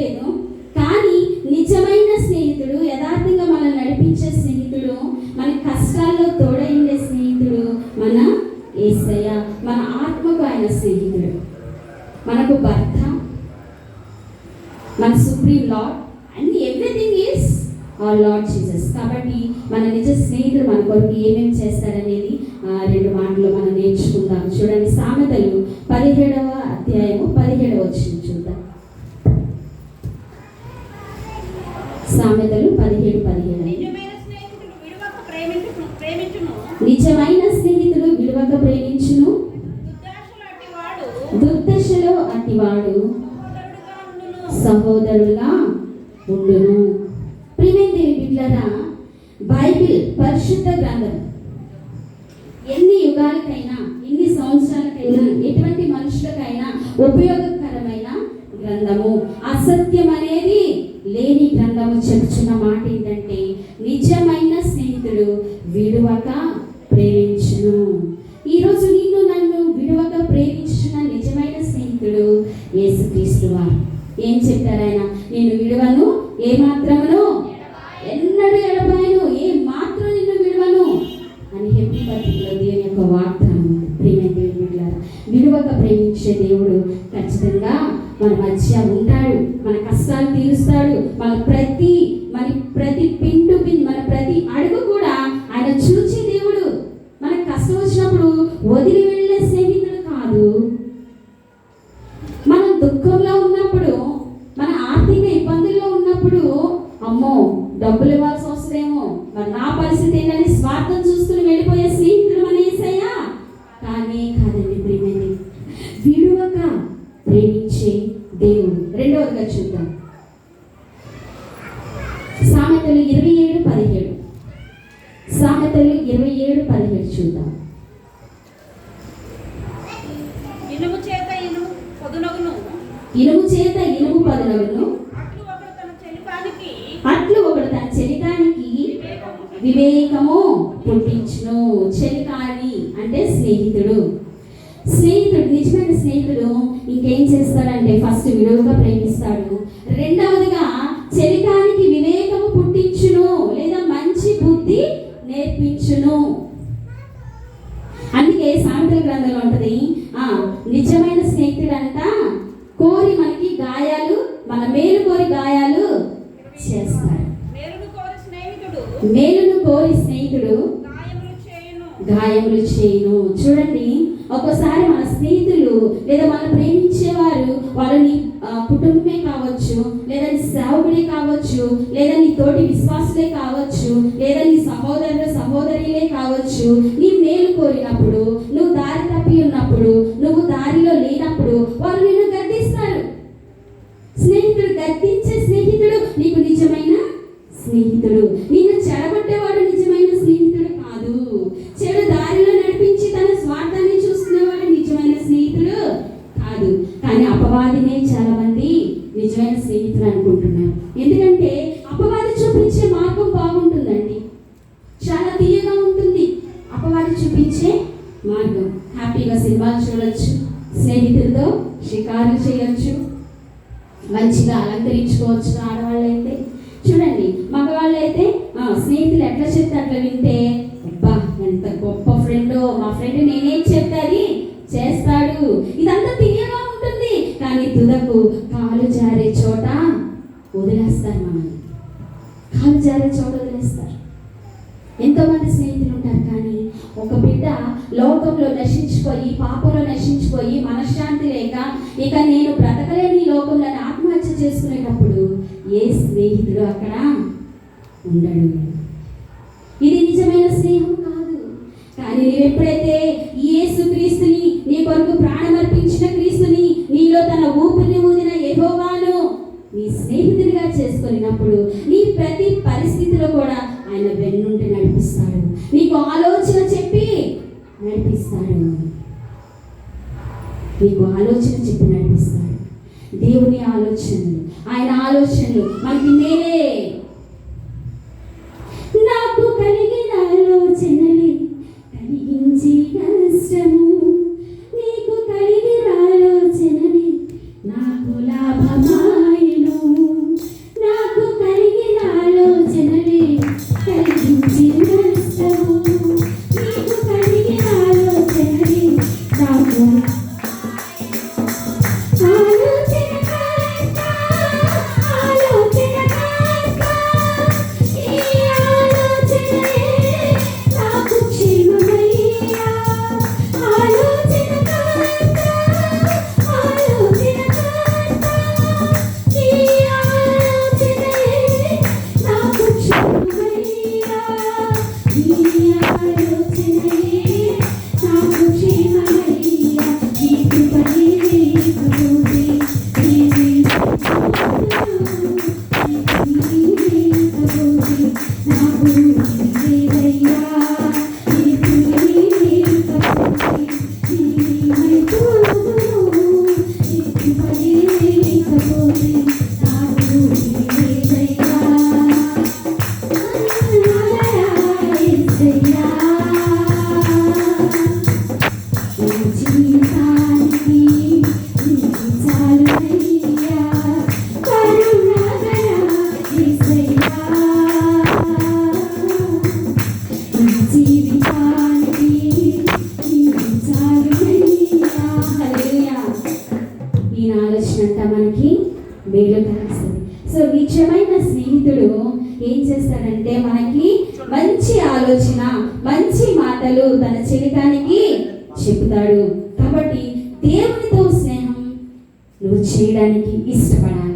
లేదు. కానీ నిజమైన స్నేహితుడు, యథార్థంగా మనల్ని నడిపించే స్నేహితుడు, మన కష్టాల్లో తోడైండే స్నేహితుడు మన యేసయ్య. మన ఆత్మకు ఆయన స్నేహితుడు, మనకు భర్త, మన supreme lord, and everything is our Lord Jesus. కాబట్టి మన నిజ స్నేహితుడు మన కొరకు ఏమేమి చేస్తాడనేది 2 మాటలు మనం నేర్చుకుందాం. చూడండి, సామెతలు 17వ అధ్యాయము 17వ వచనం చూద్దాం. సామెతలు 17:17. నిజమైన స్నేహితుడు విడువక ప్రేమించును, దుర్దశలో అట్టివాడు సహోదరుడుగా ఉండును. ప్రియమైన బిడ్డలారా, బైబిల్ పరిశుద్ధ గ్రంథం ఎన్ని యుగాలకైనా, ఎన్ని సంవత్సరాలకైనా, ఎటువంటి మనుషులకైనా ఉపయోగకరమైన గ్రంథము. అసత్యం అనేది లేని గ్రంథము. చెప్తున్న మాట ఏంటంటే, నిజమైన స్నేహితుడు విడువక ప్రేమించును. ఈరోజు నిన్ను నన్ను విడువక ప్రేమించిన నిజమైన స్నేహితుడు యేసుక్రీస్తు వారు. ఏం చెప్పారు ఆయన? నేను విడువను, ఏ మాత్రమును ఎన్నడూ ఎడబాయను, ఏ మాత్రం నిన్ను విడువను అని హెబ్రీ పత్రికలో దేవుని యొక్క వాగ్దానం. ప్రియమైన దేవుని బిడ్డలారా, విడువక ప్రేమించే దేవుడు ఖచ్చితంగా మన మధ్య ఉంటాడు. మన కష్టాలు తీరుస్తాడు. మన ప్రతి పిన్ టు పిన్, మన ప్రతి అడుగు కూడా ఆయన చూచే దేవుడు. మనకు కష్టం వచ్చినప్పుడు వదిలి వెళ్ళే స్నేహితుడు కాదు. మనం దుఃఖంలో ఉన్నప్పుడు, మన ఆర్థిక ఇబ్బందుల్లో ఉన్నప్పుడు, అమ్మో డబ్బులు ఇవ్వాల్సి వస్తుందేమో, మరి నా పరిస్థితి ఏంటని స్వార్థం చూస్తుని వెళ్ళిపోయే స్నేహితుడు మన యేసయ్య కానీ కాదండి. ప్రియమైన విడువక ప్రేమించే దేవుడు. రెండవదిగా చూద్దాం, సామెతలు 27:17. సామెతలు 27:17 చూద్దాం. ఇనుము చేత ఇనుము పదునగును, అట్లు ఒకడు తన చెలికానికి వివేకము పుట్టించును. చెలికాని అంటే స్నేహితుడు. నిజమైన స్నేహితుడు ఇంకేం చేస్తాడంటే, ఫస్ట్ విడువగా ప్రేమిస్తాడు, రెండవదిగా చెలికానికి వివేకము పుట్టించును, లేదా మంచి బుద్ధి నేర్పించును. అందుకే సామెతల గ్రంథంలో ఉంటది, నిజమైన స్నేహితుడు అంట కోరి మనకి గాయాలు, మన మేలు కోరి గాయాలు చేస్తాడు. మేలును కోరి స్నేహితుడు గాయములు చేయును. చూడండి, ఒక్కోసారి మన స్నేహితులు లేదా మనం ప్రేమించేవారు, వాళ్ళని కుటుంబమే కావచ్చు, లేదా నీ సేవకుడే కావచ్చు, లేదా నీ తోటి విశ్వాసులే కావచ్చు, లేదా నీ సహోదరులే కావచ్చు, నీ మేలు కోరినప్పుడు, నువ్వు దారి తప్పి ఉన్నప్పుడు, నువ్వు దారిలో లేనప్పుడు వాళ్ళు నిన్ను గద్దిస్తారు. స్నేహితుడు గద్దించే స్నేహితుడు నీకు నిజమైన స్నేహితుడు. నిన్ను చెడగొట్టేవాడు నిజమైన స్నేహితుడు కాదు. చెడు దారిలో నడిపించి తన స్వార్థాన్ని చూసుకునేవాడు నిజమైన స్నేహితుడు కాదు. కానీ అపవాదినే చాలా మంది నిజమైన స్నేహితులు అనుకుంటున్నారు. ఎందుకంటే అపవాది చూపించే మార్గం బాగుంటుందండి, చాలా తీయగా ఉంటుంది. అపవాది చూపించే మార్గం, హ్యాపీగా సినిమాలు చూడొచ్చు, స్నేహితులతో షికారులు చేయొచ్చు, మంచిగా అలంకరించుకోవచ్చు. ఆడవాళ్ళైతే చూడండి, మగవాళ్ళైతే స్నేహితులు ఎట్లా చెప్తే అట్లా వింటే, అబ్బా ఎంత గొప్ప ఫ్రెండో, మా ఫ్రెండ్ నేనేం చెప్తే అది చేస్తాడు, ఇదంతా తీయగా ఉంటుంది. కానీ తుదకు కాలు జారే చోట వదిలేస్తారు, మనల్ని కాలు జారే చోట వదిలేస్తారు. ఎంతోమంది స్నేహితులు ఉంటారు. కానీ ఒక బిడ్డ లోకంలో నశించిపోయి, పాపంలో నశించిపోయి, మనశ్శాంతి లేక ఇక నేను బ్రతకలేని ఈ లోకంలో ఆత్మహత్య చేసుకునేటప్పుడు ఏ స్నేహితుడు అక్కడ ఉండడు. ఇది నిజమైన స్నేహం కాదు. కానీ నీవు ఎప్పుడైతే యేసుక్రీస్తుని, నీ కొరకు ప్రాణమర్పించిన క్రీస్తుని, నీలో తన ఊపిరిని ఊదిన యెహోవాను నీ స్నేహితుడిగా చేసుకున్నప్పుడు, నీ ప్రతి పరిస్థితిలో కూడా ఆయన వెన్నుండి నడిపిస్తాడు. నీకు ఆలోచన చెప్పి నడిపిస్తాడు. నీకు ఆలోచన చెప్పి నడిపిస్తాడు. దేవుని ఆలోచనలు, ఆయన ఆలోచనలు మనకి మేలే. నాకు కలిగిన ఆలోచనలే కలిగించి కష్టము, నీకు కలిగిన ఆలోచనలే నాకు లాభమాయను. జీవితానికి నీవు చాలునయ్యా కరుణాకర యేసయ్యా నా జీవితానికి నీవు చాలునయ్యా హల్లెలూయా ఈ ఆలోచన అంట మనకి మేలు కలిగిస్తుంది. సో నిజమైన స్నేహితుడు ఏం చేస్తాడంటే మనకి మంచి ఆలోచన మంచి మాటలు తన చెలికానికి చెబుతాడు. కాబట్టి దేవునితో స్నేహం నువ్వు చేయడానికి ఇష్టపడాలి.